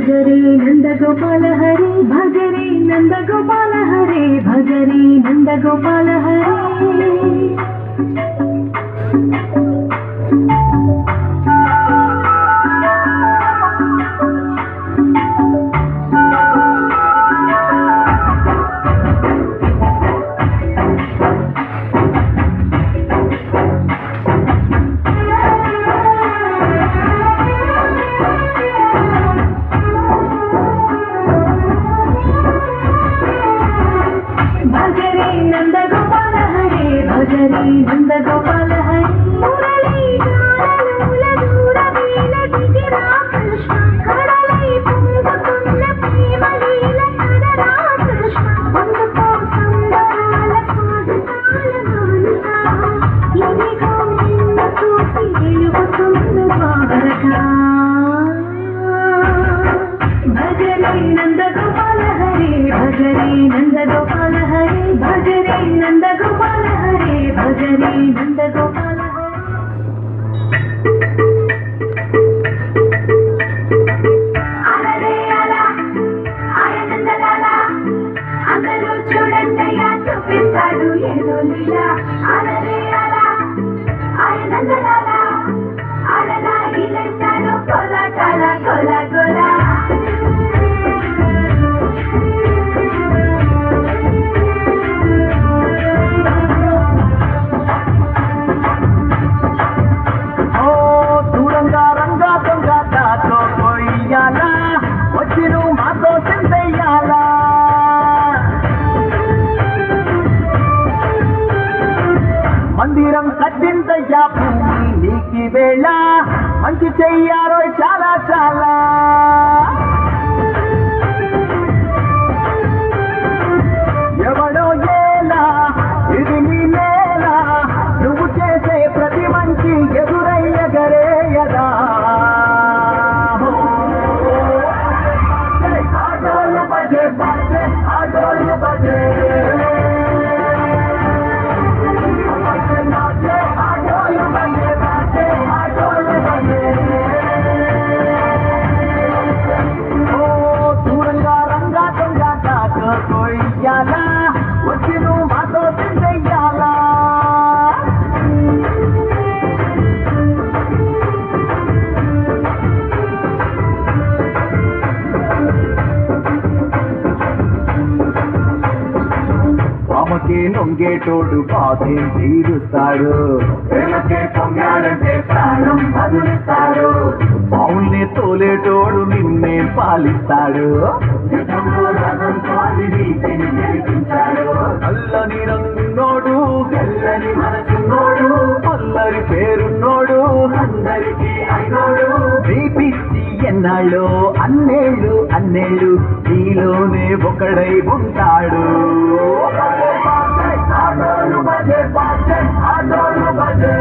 भजरे नंदगोपाल हरे भजरे नंदगोपाल हरे भजरे नंदगोपाल हरे नंदगोपाल हरे भजरे नंदगोपाल हरे मुरली गानलूल दूरवील दिगिरा कृष्ण कड़लै పొంగుతున్న ప్రేమలీల కడరా కృష్ణ అందుకో సంబరాల స్వాగతాల మానుగా ఇదిగో నిన్ను చూసి వెలుగుతుంది ద్వారక भजरे नंदगोपाल हरे भजरे नंदगोपाल हरे भजरे नंदगोपाल हरे भजरे नंदगोपाल हरे अला आय नंदलाला అందరూ చూడండియా చూపిస్తాడు ఏదో లీలా అరే అలా ఆయ నందలాలా అలలా ఇలంటాడు కోలాటాల కోలా కోలా మందిరం కట్టిందయ్యా భూమి నీకి వేళ మంచి చెయ్యారో చాలా చాలా ఎవడో ఏలా ఇది నీ నేల నువ్వు చేసే ప్రతి మంచి ఎదురయ్యగరేయదా ఆటోలు బజే బజే ఆటోలు బజే వచ్చి నువ్వు మాతో తిందయ్యాలా ఆమెకే నొంగేటోడు బాధేం తీరుస్తాడు ప్రేమకే పొంగాడంటే ప్రాణం బదులుస్తాడు బావుల్ని తోలేటోడు నిన్నే పాలిస్తాడు అల్లని రంగున్నోడు తెల్లని మనసున్నోడు పల్లరి పేరున్నోడు అందరికీ అయినోడు నీ పిచ్చి ఎన్నాళ్ళు అన్నేళ్ళు అన్నేళ్ళు నీలోనే ఒకడై ఉంటాడు ఆటోలు బజే బాజే ఆటోలు బజే